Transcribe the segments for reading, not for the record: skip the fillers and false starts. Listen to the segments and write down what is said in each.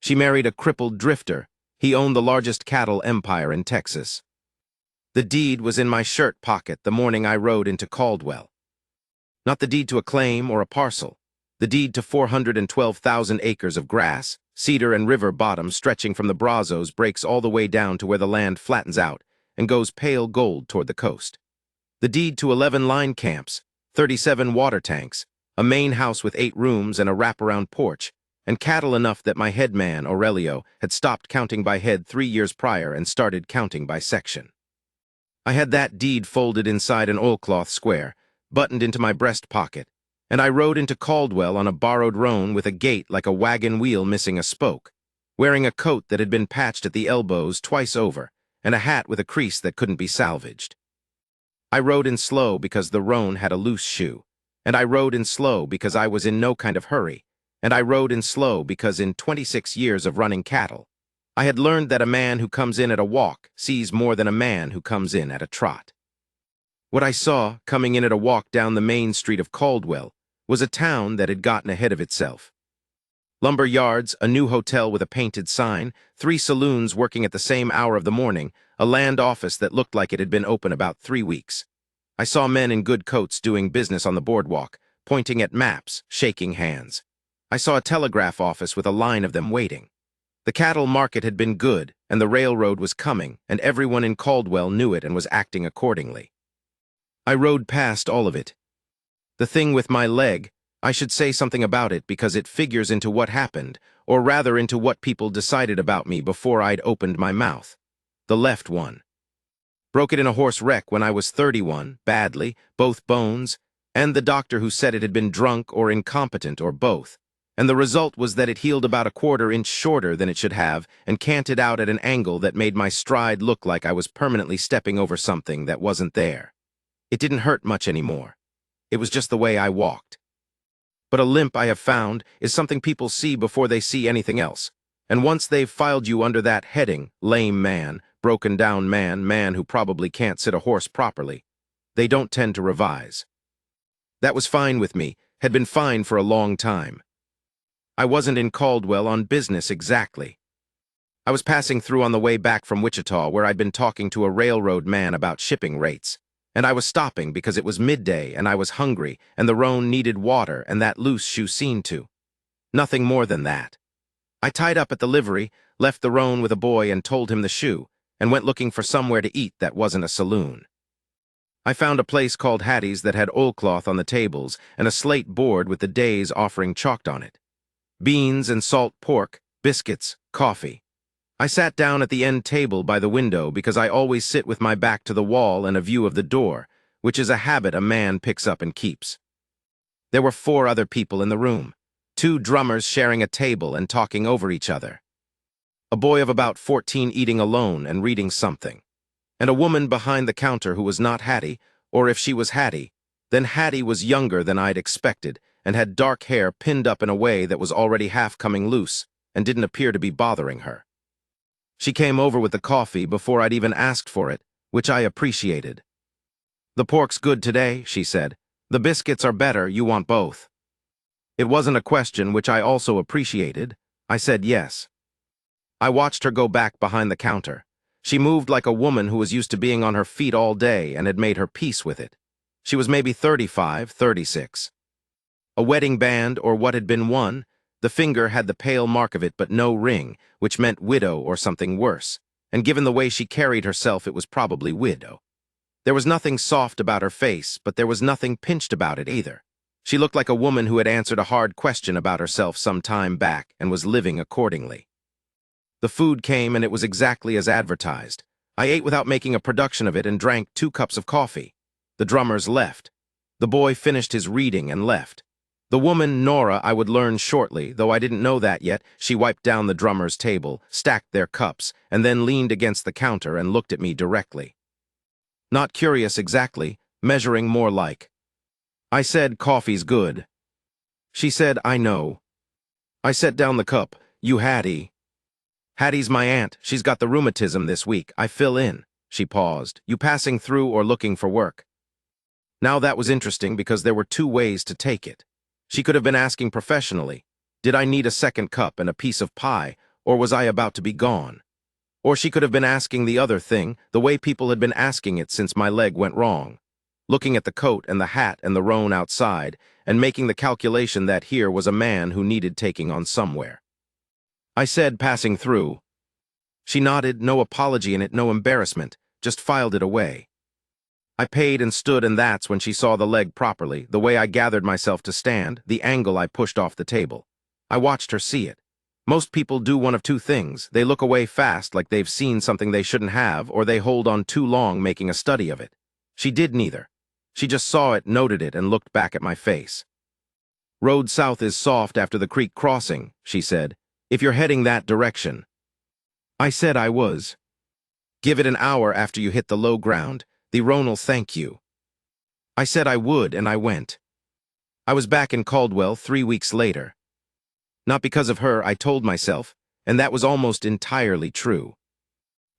She married a crippled drifter. He owned the largest cattle empire in Texas. The deed was in my shirt pocket the morning I rode into Caldwell. Not the deed to a claim or a parcel. The deed to 412,000 acres of grass, cedar and river bottom stretching from the Brazos breaks all the way down to where the land flattens out and goes pale gold toward the coast. The deed to 11 line camps, 37 water tanks, a main house with 8 rooms and a wraparound porch, and cattle enough that my headman, Aurelio, had stopped counting by head 3 years prior and started counting by section. I had that deed folded inside an oilcloth square, buttoned into my breast pocket, and I rode into Caldwell on a borrowed roan with a gait like a wagon wheel missing a spoke, wearing a coat that had been patched at the elbows twice over, and a hat with a crease that couldn't be salvaged. I rode in slow because the roan had a loose shoe, and I rode in slow because I was in no kind of hurry, and I rode in slow because in 26 years of running cattle, I had learned that a man who comes in at a walk sees more than a man who comes in at a trot. What I saw, coming in at a walk down the main street of Caldwell, was a town that had gotten ahead of itself. Lumber yards, a new hotel with a painted sign, 3 saloons working at the same hour of the morning, a land office that looked like it had been open about 3 weeks. I saw men in good coats doing business on the boardwalk, pointing at maps, shaking hands. I saw a telegraph office with a line of them waiting. The cattle market had been good, and the railroad was coming, and everyone in Caldwell knew it and was acting accordingly. I rode past all of it. The thing with my leg, I should say something about it because it figures into what happened, or rather into what people decided about me before I'd opened my mouth. The left one. Broke it in a horse wreck when I was 31, badly, both bones, and the doctor who said it had been drunk or incompetent or both. And the result was that it healed about a 1/4 inch shorter than it should have and canted out at an angle that made my stride look like I was permanently stepping over something that wasn't there. It didn't hurt much anymore. It was just the way I walked. But a limp, I have found, is something people see before they see anything else. And once they've filed you under that heading, lame man, broken down man, man who probably can't sit a horse properly, they don't tend to revise. That was fine with me, had been fine for a long time. I wasn't in Caldwell on business exactly. I was passing through on the way back from Wichita where I'd been talking to a railroad man about shipping rates. And I was stopping because it was midday and I was hungry and the roan needed water and that loose shoe seen to. Nothing more than that. I tied up at the livery, left the roan with a boy and told him the shoe, and went looking for somewhere to eat that wasn't a saloon. I found a place called Hattie's that had oilcloth on the tables and a slate board with the days offering chalked on it. Beans and salt pork, biscuits, coffee. I sat down at the end table by the window because I always sit with my back to the wall and a view of the door, which is a habit a man picks up and keeps. There were 4 other people in the room, 2 drummers sharing a table and talking over each other. A boy of about 14 eating alone and reading something, and a woman behind the counter who was not Hattie, or if she was Hattie, then Hattie was younger than I'd expected and had dark hair pinned up in a way that was already half coming loose and didn't appear to be bothering her. She came over with the coffee before I'd even asked for it, which I appreciated. "The pork's good today," she said. "The biscuits are better, you want both." It wasn't a question, which I also appreciated. I said yes. I watched her go back behind the counter. She moved like a woman who was used to being on her feet all day and had made her peace with it. She was maybe 35, 36. A wedding band, or what had been one, the finger had the pale mark of it but no ring, which meant widow or something worse, and given the way she carried herself it was probably widow. There was nothing soft about her face, but there was nothing pinched about it either. She looked like a woman who had answered a hard question about herself some time back and was living accordingly. The food came and it was exactly as advertised. I ate without making a production of it and drank 2 cups of coffee. The drummers left. The boy finished his reading and left. The woman, Nora, I would learn shortly, though I didn't know that yet. She wiped down the drummers' table, stacked their cups, and then leaned against the counter and looked at me directly. Not curious exactly, measuring more like. I said, "Coffee's good." She said, "I know." I set down the cup. "You Hattie." "Hattie's my aunt. She's got the rheumatism this week. I fill in." She paused. "You passing through or looking for work?" Now that was interesting because there were 2 ways to take it. She could have been asking professionally, did I need a second cup and a piece of pie, or was I about to be gone? Or she could have been asking the other thing, the way people had been asking it since my leg went wrong, looking at the coat and the hat and the roan outside, and making the calculation that here was a man who needed taking on somewhere. I said, passing through. She nodded, no apology in it, no embarrassment, just filed it away. I paid and stood, and that's when she saw the leg properly, the way I gathered myself to stand, the angle I pushed off the table. I watched her see it. Most people do one of two things. They look away fast like they've seen something they shouldn't have, or they hold on too long making a study of it. She did neither. She just saw it, noted it, and looked back at my face. "Road south is soft after the creek crossing," she said, "if you're heading that direction." I said I was. "Give it an hour after you hit the low ground. The roan'll thank you." I said I would, and I went. I was back in Caldwell 3 weeks later. Not because of her, I told myself, and that was almost entirely true.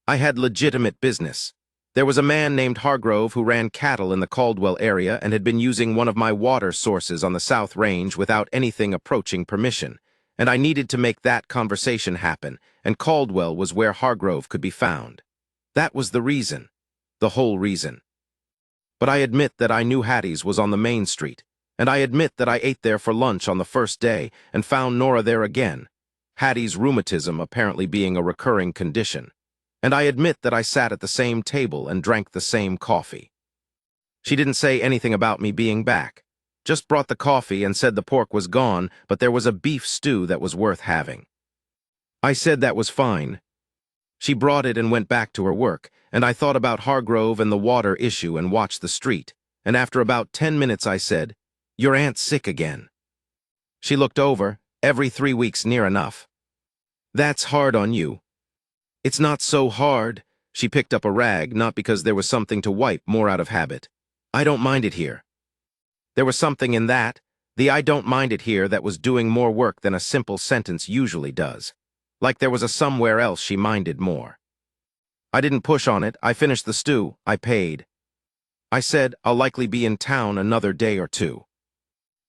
I had legitimate business. There was a man named Hargrove who ran cattle in the Caldwell area and had been using one of my water sources on the South Range without anything approaching permission, and I needed to make that conversation happen, and Caldwell was where Hargrove could be found. That was the reason. The whole reason. But I admit that I knew Hattie's was on the main street, and I admit that I ate there for lunch on the first day and found Nora there again, Hattie's rheumatism apparently being a recurring condition. And I admit that I sat at the same table and drank the same coffee. She didn't say anything about me being back, just brought the coffee and said the pork was gone, but there was a beef stew that was worth having. I said that was fine. She brought it and went back to her work, and I thought about Hargrove and the water issue and watched the street, and after about 10 minutes I said, "Your aunt's sick again." She looked over, "Every 3 weeks near enough." "That's hard on you." "It's not so hard." She picked up a rag, not because there was something to wipe, more out of habit. "I don't mind it here." There was something in that, the "I don't mind it here," that was doing more work than a simple sentence usually does. Like there was a somewhere else she minded more. I didn't push on it. I finished the stew. I paid. I said, "I'll likely be in town another day or two."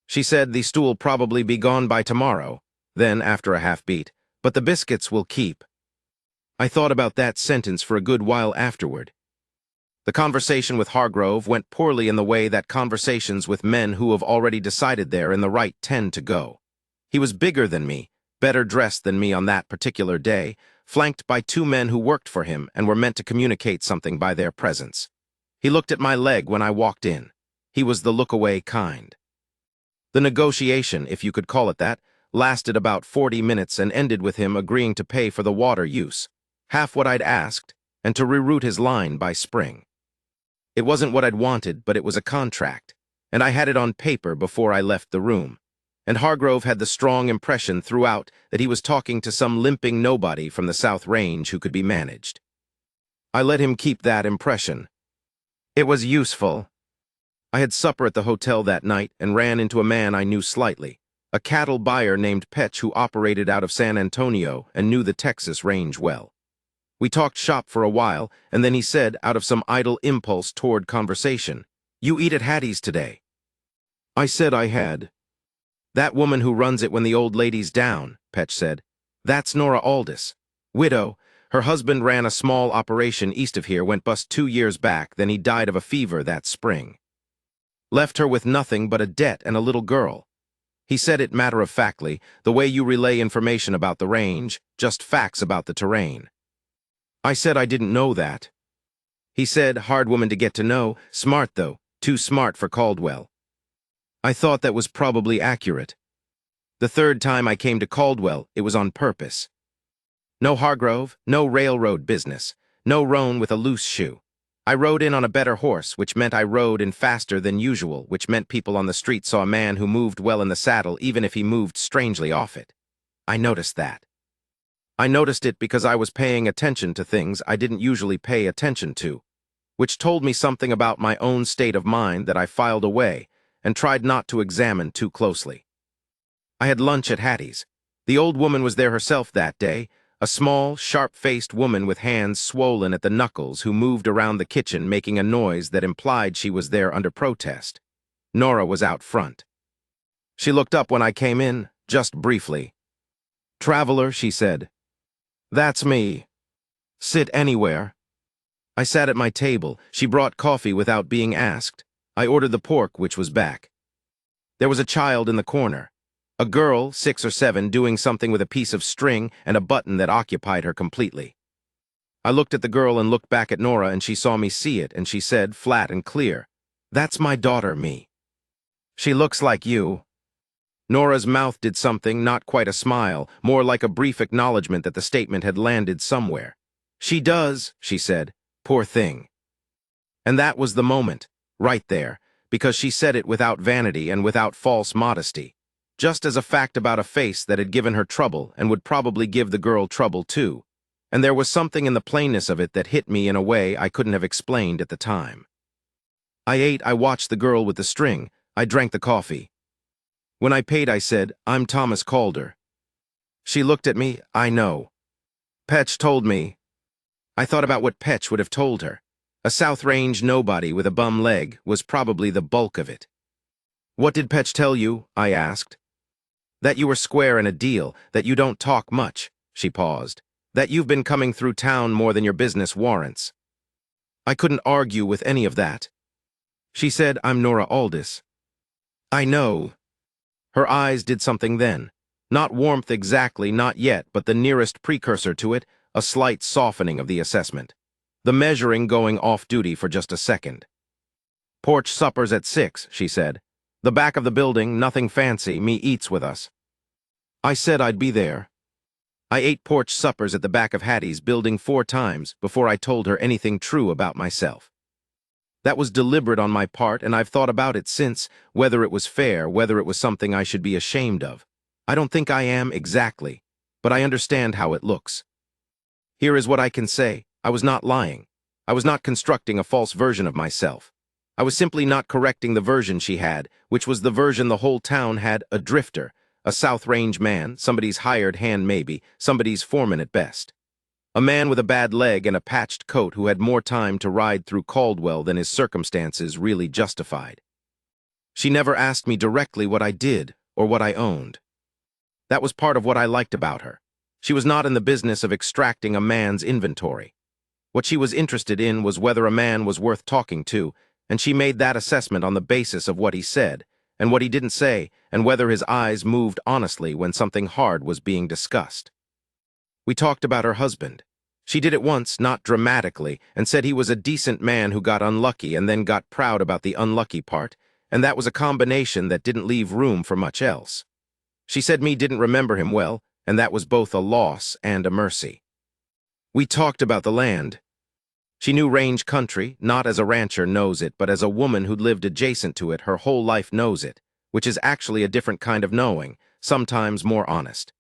She said, "The stew'll probably be gone by tomorrow." Then, after a half beat, "But the biscuits will keep." I thought about that sentence for a good while afterward. The conversation with Hargrove went poorly in the way that conversations with men who have already decided they're in the right tend to go. He was bigger than me, better dressed than me on that particular day, flanked by 2 men who worked for him and were meant to communicate something by their presence. He looked at my leg when I walked in. He was the look-away kind. The negotiation, if you could call it that, lasted about 40 minutes and ended with him agreeing to pay for the water use, half what I'd asked, and to reroute his line by spring. It wasn't what I'd wanted, but it was a contract, and I had it on paper before I left the room. And Hargrove had the strong impression throughout that he was talking to some limping nobody from the South Range who could be managed. I let him keep that impression. It was useful. I had supper at the hotel that night and ran into a man I knew slightly, a cattle buyer named Petch who operated out of San Antonio and knew the Texas range well. We talked shop for a while, and then he said, out of some idle impulse toward conversation, "You eat at Hattie's today." I said I had. "That woman who runs it when the old lady's down," Petch said. "That's Nora Aldis. Widow. Her husband ran a small operation east of here, went bust 2 years back, then he died of a fever that spring. Left her with nothing but a debt and a little girl." He said it matter-of-factly, the way you relay information about the range, just facts about the terrain. I said I didn't know that. He said, "Hard woman to get to know, smart though, too smart for Caldwell." I thought that was probably accurate. The 3rd time I came to Caldwell, it was on purpose. No Hargrove, no railroad business, no roan with a loose shoe. I rode in on a better horse, which meant I rode in faster than usual, which meant people on the street saw a man who moved well in the saddle even if he moved strangely off it. I noticed that. I noticed it because I was paying attention to things I didn't usually pay attention to, which told me something about my own state of mind that I filed away and tried not to examine too closely. I had lunch at Hattie's. The old woman was there herself that day, a small, sharp-faced woman with hands swollen at the knuckles who moved around the kitchen making a noise that implied she was there under protest. Nora was out front. She looked up when I came in, just briefly. "Traveler," she said. That's me. Sit anywhere. I sat at my table. She brought coffee without being asked. I ordered the pork, which was back. There was a child in the corner. A girl, 6 or 7, doing something with a piece of string and a button that occupied her completely. I looked at the girl and looked back at Nora, and she saw me see it, and she said, flat and clear, "That's my daughter, me. She looks like you." Nora's mouth did something, not quite a smile, more like a brief acknowledgement that the statement had landed somewhere. "She does," she said. "Poor thing." And that was the moment, right there, because she said it without vanity and without false modesty, just as a fact about a face that had given her trouble and would probably give the girl trouble too. And there was something in the plainness of it that hit me in a way I couldn't have explained at the time. I ate, I watched the girl with the string, I drank the coffee. When I paid, I said, "I'm Thomas Calder." She looked at me. "I know. Petch told me." I thought about what Petch would have told her. A South Range nobody with a bum leg was probably the bulk of it. "What did Petch tell you?" I asked. "That you were square in a deal, that you don't talk much." She paused. "That you've been coming through town more than your business warrants." I couldn't argue with any of that. She said, "I'm Nora Aldis." "I know." Her eyes did something then. Not warmth exactly, not yet, but the nearest precursor to it, a slight softening of the assessment. The measuring going off-duty for just a second. "Porch suppers at 6, she said. "The back of the building, nothing fancy, me eats with us." I said I'd be there. I ate porch suppers at the back of Hattie's building 4 times before I told her anything true about myself. That was deliberate on my part, and I've thought about it since, whether it was fair, whether it was something I should be ashamed of. I don't think I am exactly, but I understand how it looks. Here is what I can say. I was not lying. I was not constructing a false version of myself. I was simply not correcting the version she had, which was the version the whole town had: a drifter, a South Range man, somebody's hired hand maybe, somebody's foreman at best. A man with a bad leg and a patched coat who had more time to ride through Caldwell than his circumstances really justified. She never asked me directly what I did or what I owned. That was part of what I liked about her. She was not in the business of extracting a man's inventory. What she was interested in was whether a man was worth talking to, and she made that assessment on the basis of what he said, and what he didn't say, and whether his eyes moved honestly when something hard was being discussed. We talked about her husband. She did it once, not dramatically, and said he was a decent man who got unlucky and then got proud about the unlucky part, and that was a combination that didn't leave room for much else. She said me didn't remember him well, and that was both a loss and a mercy. We talked about the land. She knew range country, not as a rancher knows it, but as a woman who'd lived adjacent to it her whole life knows it, which is actually a different kind of knowing, sometimes more honest.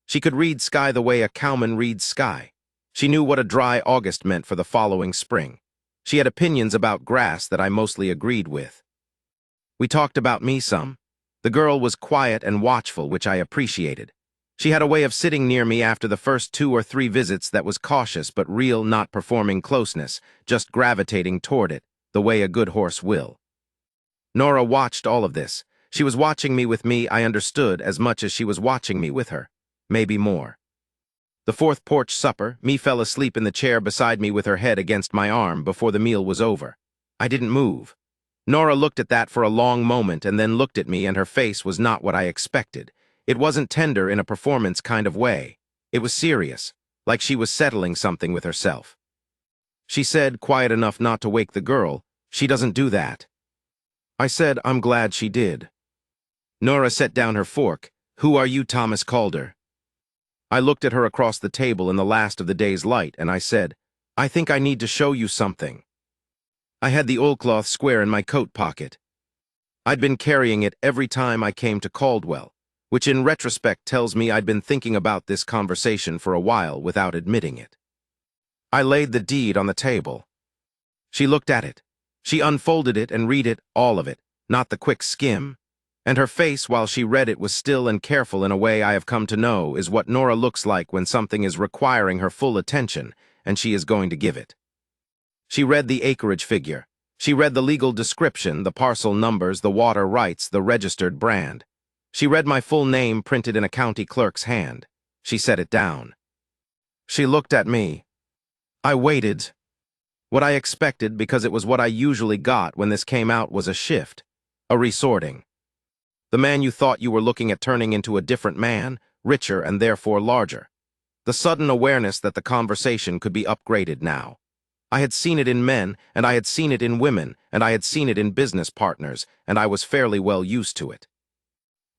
She could read sky the way a cowman reads sky. She knew what a dry August meant for the following spring. She had opinions about grass that I mostly agreed with. We talked about me some. The girl was quiet and watchful, which I appreciated. She had a way of sitting near me after the first 2 or 3 visits that was cautious but real, not performing closeness, just gravitating toward it, the way a good horse will. Nora watched all of this. She was watching me with me, I understood, as much as she was watching me with her. Maybe more. The 4th porch supper, me fell asleep in the chair beside me with her head against my arm before the meal was over. I didn't move. Nora looked at that for a long moment and then looked at me, and her face was not what I expected. It wasn't tender in a performance kind of way. It was serious, like she was settling something with herself. She said, quiet enough not to wake the girl, "She doesn't do that." I said, "I'm glad she did." Nora set down her fork. "Who are you, Thomas Calder?" I looked at her across the table in the last of the day's light, and I said, "I think I need to show you something." I had the oilcloth square in my coat pocket. I'd been carrying it every time I came to Caldwell, which in retrospect tells me I'd been thinking about this conversation for a while without admitting it. I laid the deed on the table. She looked at it. She unfolded it and read it, all of it, not the quick skim. And her face while she read it was still and careful in a way I have come to know is what Nora looks like when something is requiring her full attention and she is going to give it. She read the acreage figure. She read the legal description, the parcel numbers, the water rights, the registered brand. She read my full name printed in a county clerk's hand. She set it down. She looked at me. I waited. What I expected, because it was what I usually got when this came out, was a shift, a resorting. The man you thought you were looking at turning into a different man, richer and therefore larger. The sudden awareness that the conversation could be upgraded now. I had seen it in men, and I had seen it in women, and I had seen it in business partners, and I was fairly well used to it.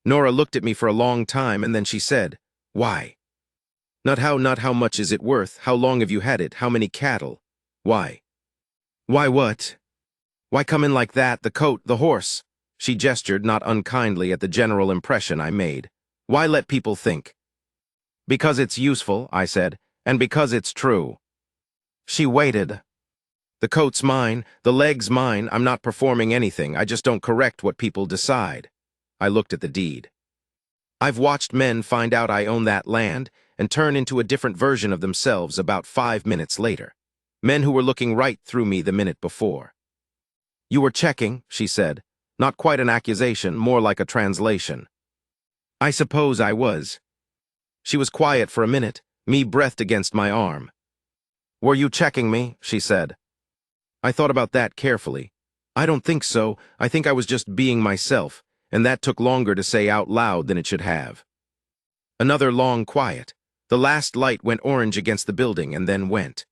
Nora looked at me for a long time, and then she said, "Why?" Not how much is it worth, how long have you had it, how many cattle? Why? Why what? Why come in like that, the coat, the horse? She gestured not unkindly at the general impression I made. Why let people think? Because it's useful, I said, and because it's true. She waited. The coat's mine, the leg's mine, I'm not performing anything, I just don't correct what people decide. I looked at the deed. I've watched men find out I own that land and turn into a different version of themselves about 5 minutes later. Men who were looking right through me the minute before. You were checking, she said. Not quite an accusation, more like a translation. I suppose I was. She was quiet for a minute, me breathed against my arm. Were you checking me? She said. I thought about that carefully. I don't think so. I think I was just being myself, and that took longer to say out loud than it should have. Another long quiet. The last light went orange against the building and then went.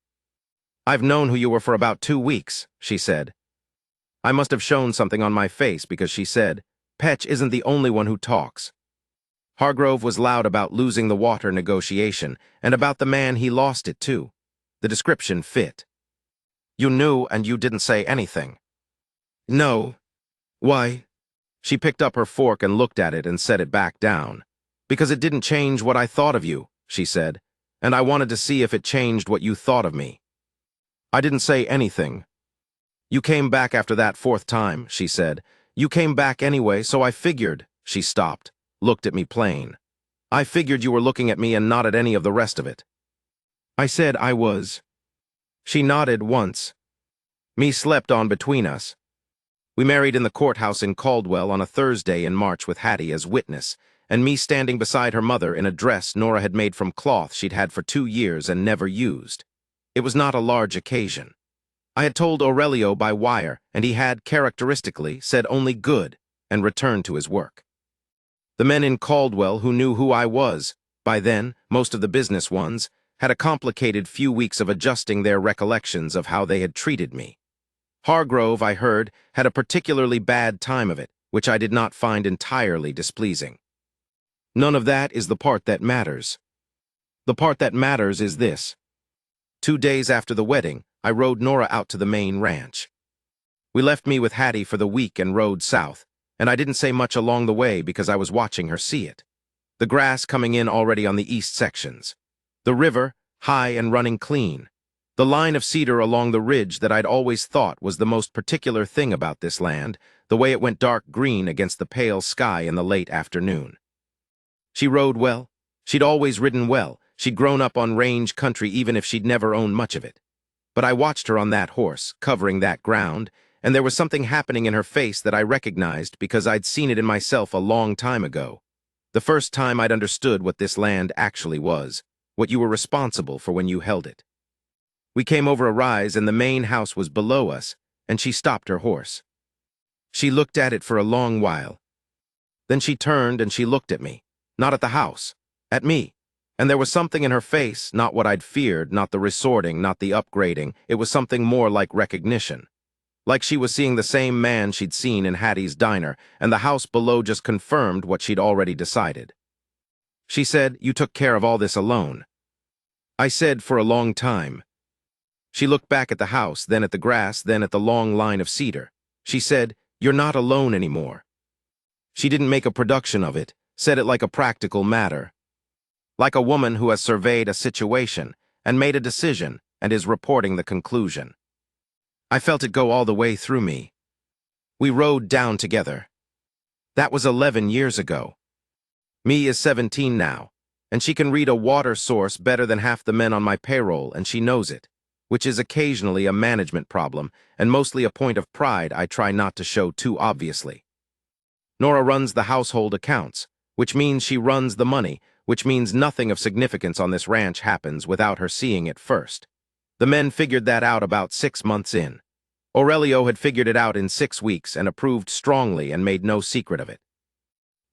I've known who you were for about 2 weeks, she said. I must have shown something on my face because she said, Petch isn't the only one who talks. Hargrove was loud about losing the water negotiation and about the man he lost it to. The description fit. You knew and you didn't say anything. No. Why? She picked up her fork and looked at it and set it back down. Because it didn't change what I thought of you, she said, and I wanted to see if it changed what you thought of me. I didn't say anything. You came back after that 4th time, she said. You came back anyway, so I figured. She stopped, looked at me plain. I figured you were looking at me and not at any of the rest of it. I said I was. She nodded once. Me slept on between us. We married in the courthouse in Caldwell on a Thursday in March with Hattie as witness, and me standing beside her mother in a dress Nora had made from cloth she'd had for 2 years and never used. It was not a large occasion. I had told Aurelio by wire, and he had, characteristically, said only good, and returned to his work. The men in Caldwell who knew who I was, by then, most of the business ones, had a complicated few weeks of adjusting their recollections of how they had treated me. Hargrove, I heard, had a particularly bad time of it, which I did not find entirely displeasing. None of that is the part that matters. The part that matters is this. 2 days after the wedding, I rode Nora out to the main ranch. We left me with Hattie for the week and rode south, and I didn't say much along the way because I was watching her see it. The grass coming in already on the east sections. The river, high and running clean. The line of cedar along the ridge that I'd always thought was the most particular thing about this land, the way it went dark green against the pale sky in the late afternoon. She rode well. She'd always ridden well. She'd grown up on range country even if she'd never owned much of it. But I watched her on that horse, covering that ground, and there was something happening in her face that I recognized because I'd seen it in myself a long time ago. The first time I'd understood what this land actually was, what you were responsible for when you held it. We came over a rise and the main house was below us, and she stopped her horse. She looked at it for a long while. Then she turned and she looked at me, not at the house, at me. And there was something in her face, not what I'd feared, not the resorting, not the upgrading. It was something more like recognition. Like she was seeing the same man she'd seen in Hattie's diner, and the house below just confirmed what she'd already decided. She said, "You took care of all this alone." I said, "For a long time." She looked back at the house, then at the grass, then at the long line of cedar. She said, "You're not alone anymore." She didn't make a production of it, said it like a practical matter. Like a woman who has surveyed a situation and made a decision and is reporting the conclusion. I felt it go all the way through me. We rode down together. That was 11 years ago. Me is 17 now, and she can read a water source better than half the men on my payroll, and she knows it, which is occasionally a management problem and mostly a point of pride I try not to show too obviously. Nora runs the household accounts, which means she runs the money, which means nothing of significance on this ranch happens without her seeing it first. The men figured that out about 6 months in. Aurelio had figured it out in 6 weeks and approved strongly and made no secret of it.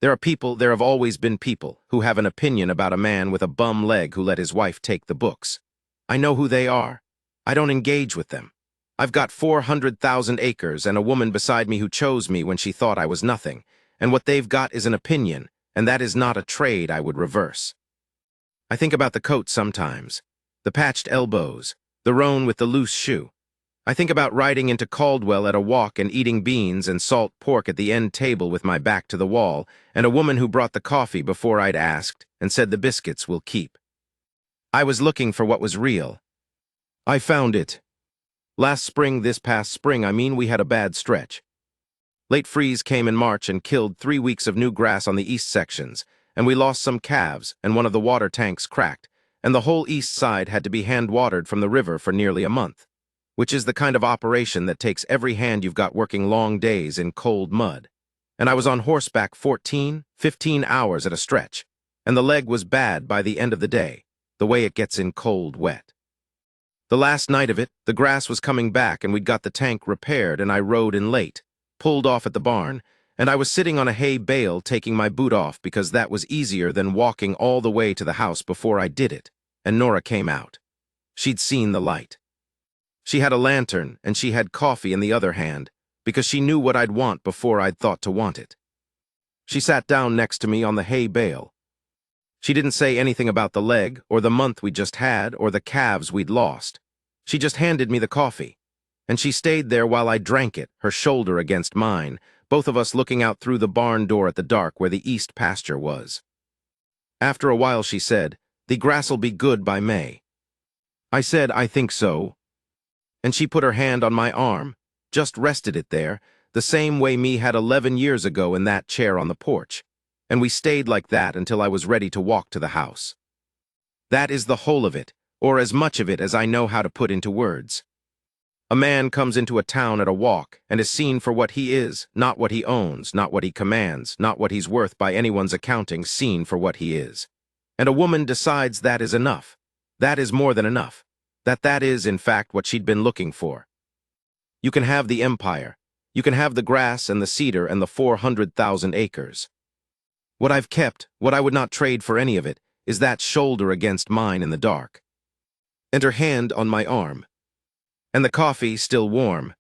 There have always been people who have an opinion about a man with a bum leg who let his wife take the books. I know who they are. I don't engage with them. I've got 400,000 acres and a woman beside me who chose me when she thought I was nothing, and what they've got is an opinion, and that is not a trade I would reverse. I think about the coat sometimes, the patched elbows, the roan with the loose shoe. I think about riding into Caldwell at a walk and eating beans and salt pork at the end table with my back to the wall, and a woman who brought the coffee before I'd asked and said the biscuits will keep. I was looking for what was real. I found it. This past spring, we had a bad stretch. Late freeze came in March and killed 3 weeks of new grass on the east sections, and we lost some calves, and one of the water tanks cracked, and the whole east side had to be hand-watered from the river for nearly a month, which is the kind of operation that takes every hand you've got working long days in cold mud. And I was on horseback 14, 15 hours at a stretch, and the leg was bad by the end of the day, the way it gets in cold wet. The last night of it, the grass was coming back and we'd got the tank repaired and I rode in late, pulled off at the barn, and I was sitting on a hay bale taking my boot off because that was easier than walking all the way to the house before I did it, and Nora came out. She'd seen the light. She had a lantern and she had coffee in the other hand because she knew what I'd want before I'd thought to want it. She sat down next to me on the hay bale. She didn't say anything about the leg or the month we just had or the calves we'd lost. She just handed me the coffee, and she stayed there while I drank it, her shoulder against mine, both of us looking out through the barn door at the dark where the east pasture was. After a while she said, "The grass'll be good by May." I said, "I think so." And she put her hand on my arm, just rested it there, the same way me had 11 years ago in that chair on the porch, and we stayed like that until I was ready to walk to the house. That is the whole of it, or as much of it as I know how to put into words. A man comes into a town at a walk and is seen for what he is, not what he owns, not what he commands, not what he's worth by anyone's accounting, seen for what he is. And a woman decides that is enough. That is more than enough. That is, in fact, what she'd been looking for. You can have the empire. You can have the grass and the cedar and the 400,000 acres. What I've kept, what I would not trade for any of it, is that shoulder against mine in the dark. And her hand on my arm. And the coffee still warm,